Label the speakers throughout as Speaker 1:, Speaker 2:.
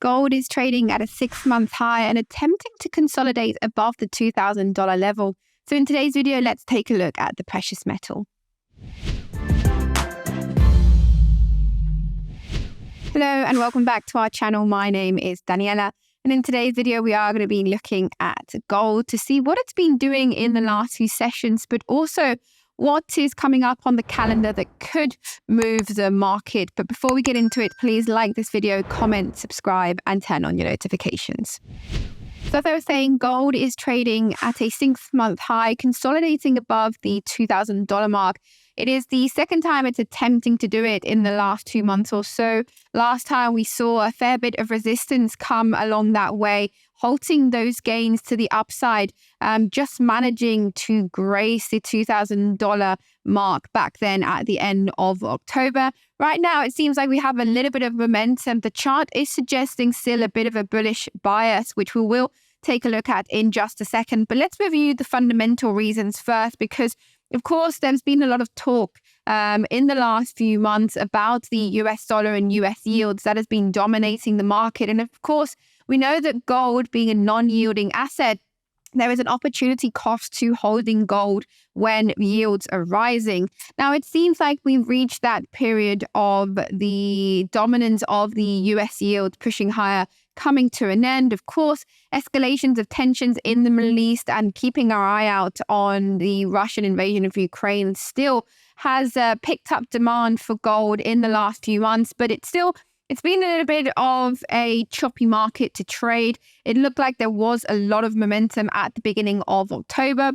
Speaker 1: Gold is trading at a 6-month high and attempting to consolidate above the $2,000 level. So in today's video, let's take a look at the precious metal. Hello and welcome back to our channel. My name is Daniela. And in today's video, we are going to be looking at gold to see what it's been doing in the last few sessions, but also what is coming up on the calendar that could move the market. But before we get into it, please like this video, comment, subscribe, and turn on your notifications. So as I was saying, gold is trading at a 6-month high, consolidating above the $2,000 mark. It is the second time it's attempting to do it in the last 2 months or so. Last time we saw a fair bit of resistance come along that way, halting those gains to the upside, just managing to grace the $2,000 mark back then at the end of October. Right now, it seems like we have a little bit of momentum. The chart is suggesting still a bit of a bullish bias, which we will take a look at in just a second. But let's review the fundamental reasons first, because of course, there's been a lot of talk in the last few months about the US dollar and US yields that has been dominating the market. And of course, we know that gold being a non-yielding asset, there is an opportunity cost to holding gold when yields are rising. Now, it seems like we've reached that period of the dominance of the US yield pushing higher coming to an end. Of course, escalations of tensions in the Middle East and keeping our eye out on the Russian invasion of Ukraine still has picked up demand for gold in the last few months, but it's been a little bit of a choppy market to trade. It looked like there was a lot of momentum at the beginning of October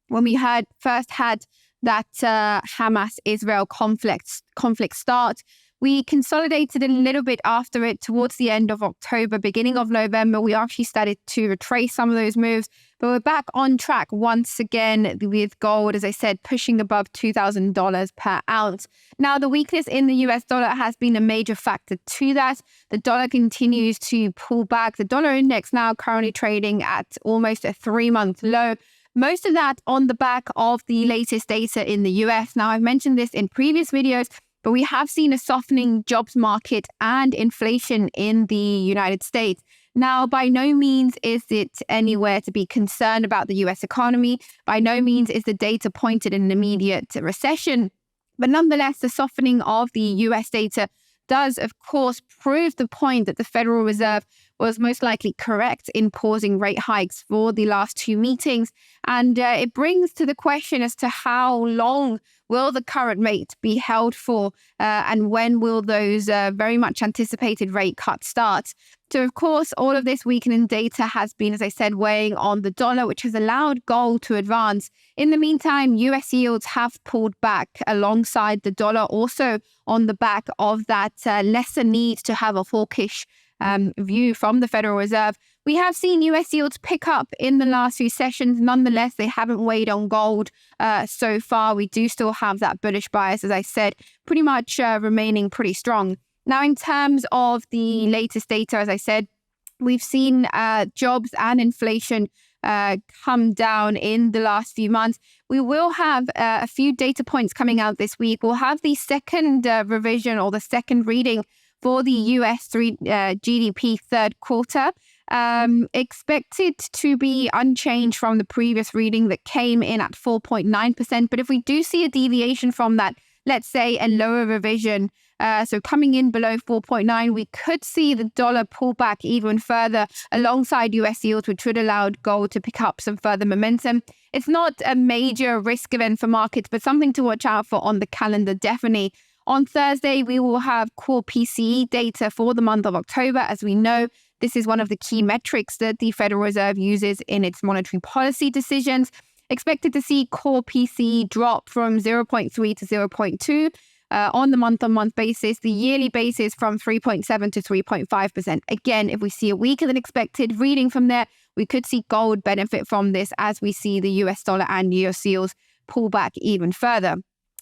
Speaker 1: when we first had that Hamas-Israel conflict start. We consolidated a little bit after it towards the end of October, beginning of November. We actually started to retrace some of those moves, but we're back on track once again with gold, as I said, pushing above $2,000 per ounce. Now, the weakness in the US dollar has been a major factor to that. The dollar continues to pull back. The dollar index now currently trading at almost a 3-month low. Most of that on the back of the latest data in the US. Now, I've mentioned this in previous videos, but we have seen a softening jobs market and inflation in the United States. Now, by no means is it anywhere to be concerned about the US economy. By no means is the data pointed in an immediate recession. But nonetheless, the softening of the US data does, of course, prove the point that the Federal Reserve was most likely correct in pausing rate hikes for the last 2 meetings. And it brings to the question as to how long will the current rate be held for, and when will those very much anticipated rate cuts start? So, of course, all of this weakening data has been, as I said, weighing on the dollar, which has allowed gold to advance. In the meantime, US yields have pulled back alongside the dollar, also on the back of that lesser need to have a hawkish view from the Federal Reserve. We have seen US yields pick up in the last few sessions. Nonetheless, they haven't weighed on gold so far. We do still have that bullish bias, as I said, pretty much remaining pretty strong. Now, in terms of the latest data, as I said, we've seen jobs and inflation come down in the last few months. We will have a few data points coming out this week. We'll have the second revision or the second reading for the US GDP third quarter, expected to be unchanged from the previous reading that came in at 4.9%. But if we do see a deviation from that, let's say a lower revision, so coming in below 4.9, we could see the dollar pull back even further alongside US yields, which would allow gold to pick up some further momentum. It's not a major risk event for markets, but something to watch out for on the calendar, definitely. On Thursday, we will have core PCE data for the month of October. As we know, this is one of the key metrics that the Federal Reserve uses in its monetary policy decisions. Expected to see core PCE drop from 0.3 to 0.2 on the month-on-month basis, the yearly basis from 3.7 to 3.5%. Again, if we see a weaker than expected reading from there, we could see gold benefit from this as we see the US dollar and US yields pull back even further.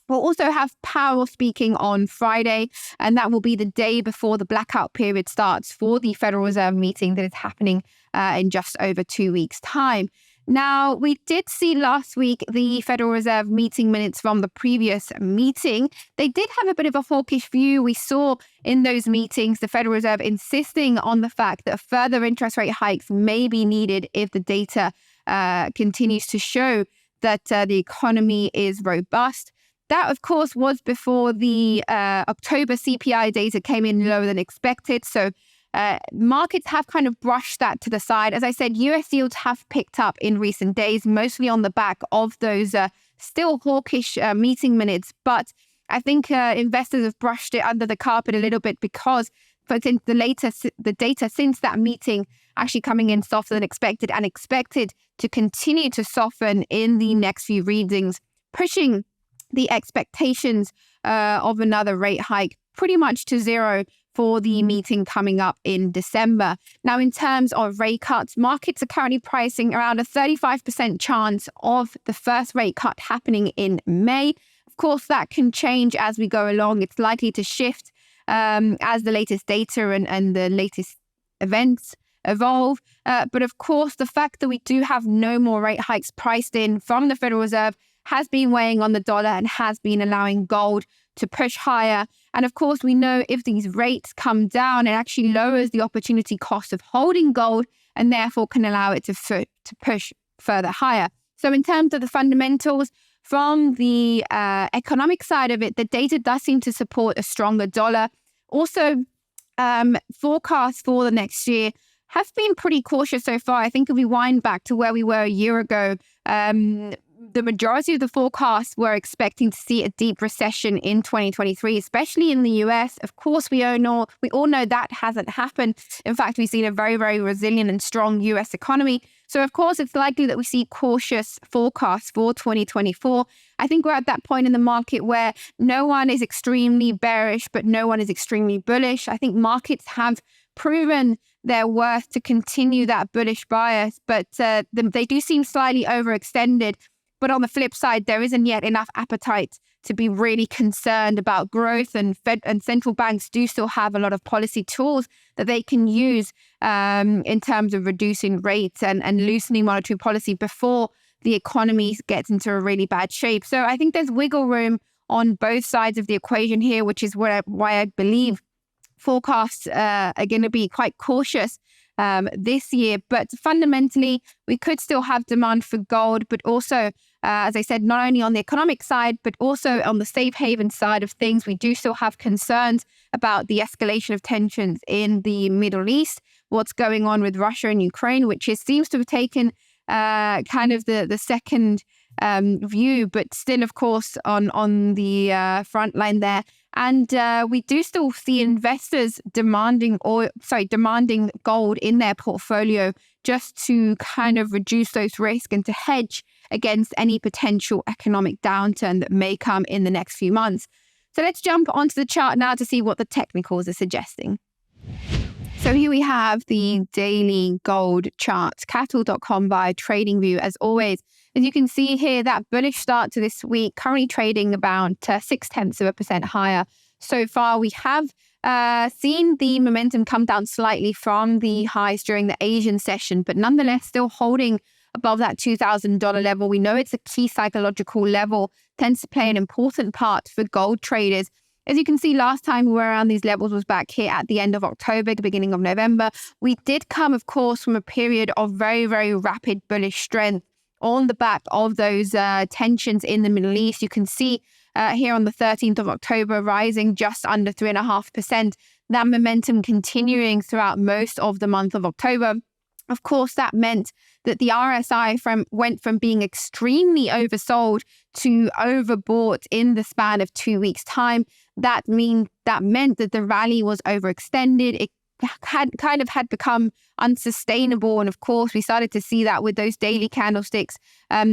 Speaker 1: We'll also have Powell speaking on Friday, and that will be the day before the blackout period starts for the Federal Reserve meeting that is happening in just over 2 weeks' time. Now, we did see last week the Federal Reserve meeting minutes from the previous meeting. They did have a bit of a hawkish view. We saw in those meetings the Federal Reserve insisting on the fact that further interest rate hikes may be needed if the data continues to show that the economy is robust. That, of course, was before the October CPI data came in lower than expected. So markets have kind of brushed that to the side. As I said, US yields have picked up in recent days, mostly on the back of those still hawkish meeting minutes. But I think investors have brushed it under the carpet a little bit because the data since that meeting actually coming in softer than expected and expected to continue to soften in the next few readings, pushing the expectations of another rate hike pretty much to zero for the meeting coming up in December. Now, in terms of rate cuts, markets are currently pricing around a 35% chance of the first rate cut happening in May. Of course, that can change as we go along. It's likely to shift as the latest data and the latest events evolve. But of course, the fact that we do have no more rate hikes priced in from the Federal Reserve has been weighing on the dollar and has been allowing gold to push higher. And of course, we know if these rates come down, it actually lowers the opportunity cost of holding gold and therefore can allow it to push further higher. So in terms of the fundamentals, from the economic side of it, the data does seem to support a stronger dollar. Also, forecasts for the next year have been pretty cautious so far. I think if we wind back to where we were a year ago, the majority of the forecasts were expecting to see a deep recession in 2023, especially in the US. Of course, we all know that hasn't happened. In fact, we've seen a very, very resilient and strong US economy. So, of course, it's likely that we see cautious forecasts for 2024. I think we're at that point in the market where no one is extremely bearish, but no one is extremely bullish. I think markets have proven their worth to continue that bullish bias, but they do seem slightly overextended. But on the flip side, there isn't yet enough appetite to be really concerned about growth, and central banks do still have a lot of policy tools that they can use in terms of reducing rates and loosening monetary policy before the economy gets into a really bad shape. So I think there's wiggle room on both sides of the equation here, which is why I believe forecasts are going to be quite cautious this year. But fundamentally, we could still have demand for gold, but also, as I said, not only on the economic side, but also on the safe haven side of things, we do still have concerns about the escalation of tensions in the Middle East, what's going on with Russia and Ukraine, which seems to have taken kind of the second view, but still, of course, on the front line there. And we do still see investors demanding gold in their portfolio just to kind of reduce those risks and to hedge against any potential economic downturn that may come in the next few months. So let's jump onto the chart now to see what the technicals are suggesting. So here we have the daily gold chart, Capital.com by TradingView. As always, as you can see here, that bullish start to this week, currently trading about 0.6% higher. So far, we have seen the momentum come down slightly from the highs during the Asian session, but nonetheless still holding above that $2,000 level. We know it's a key psychological level, tends to play an important part for gold traders. As you can see, last time we were around these levels was back here at the end of October, the beginning of November. We did come, of course, from a period of very, very rapid bullish strength on the back of those tensions in the Middle East. You can see here on the 13th of October, rising just under 3.5%. That momentum continuing throughout most of the month of October. Of course, that meant that the RSI went from being extremely oversold to overbought in the span of 2 weeks' time. That meant that the rally was overextended. It had become unsustainable. And of course, we started to see that with those daily candlesticks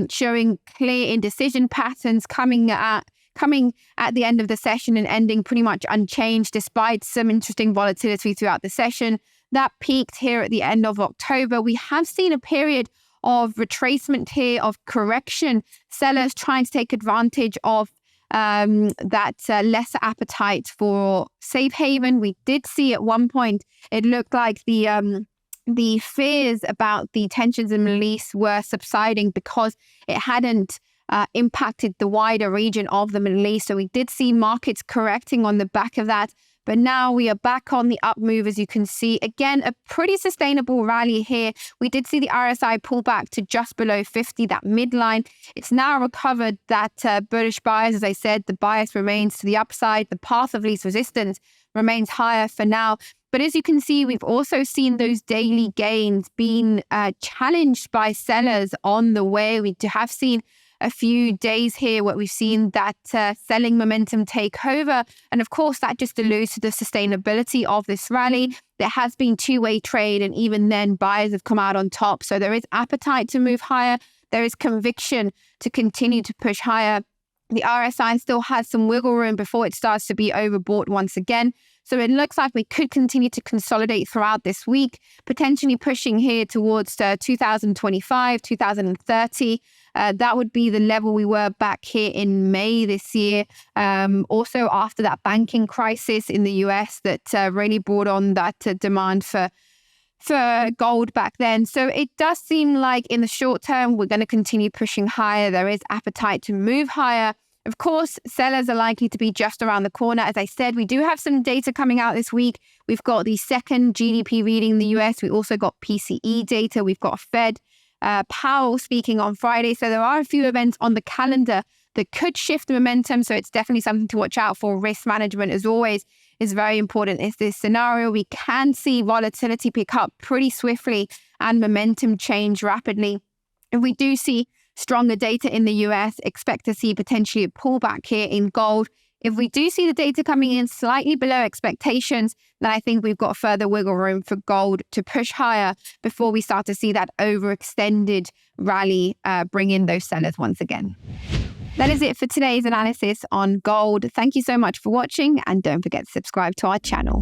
Speaker 1: showing clear indecision patterns coming at the end of the session and ending pretty much unchanged despite some interesting volatility throughout the session. That peaked here at the end of October. We have seen a period of retracement here, of correction, sellers trying to take advantage of that lesser appetite for safe haven. We did see at one point, it looked like the the fears about the tensions in the Middle East were subsiding because it hadn't impacted the wider region of the Middle East. So we did see markets correcting on the back of that. But now we are back on the up move, as you can see. Again, a pretty sustainable rally here. We did see the RSI pull back to just below 50, that midline. It's now recovered that bullish bias. As I said, the bias remains to the upside. The path of least resistance remains higher for now. But as you can see, we've also seen those daily gains being challenged by sellers on the way. We have seen a few days here where we've seen that selling momentum take over. And of course, that just alludes to the sustainability of this rally. There has been two-way trade, and even then buyers have come out on top. So there is appetite to move higher. There is conviction to continue to push higher. The RSI still has some wiggle room before it starts to be overbought once again. So it looks like we could continue to consolidate throughout this week, potentially pushing here towards 2025, 2030. That would be the level we were back here in May this year. Also after that banking crisis in the US that really brought on that demand for gold back then. So it does seem like in the short term, we're going to continue pushing higher. There is appetite to move higher. Of course, sellers are likely to be just around the corner. As I said, we do have some data coming out this week. We've got the second GDP reading in the US. We also got PCE data. We've got Fed Powell speaking on Friday. So there are a few events on the calendar that could shift the momentum. So it's definitely something to watch out for. Risk management, as always, is very important in this scenario. We can see volatility pick up pretty swiftly and momentum change rapidly. If we do see stronger data in the US, expect to see potentially a pullback here in gold. If we do see the data coming in slightly below expectations, then I think we've got further wiggle room for gold to push higher before we start to see that overextended rally bring in those sellers once again. That is it for today's analysis on gold. Thank you so much for watching, and don't forget to subscribe to our channel.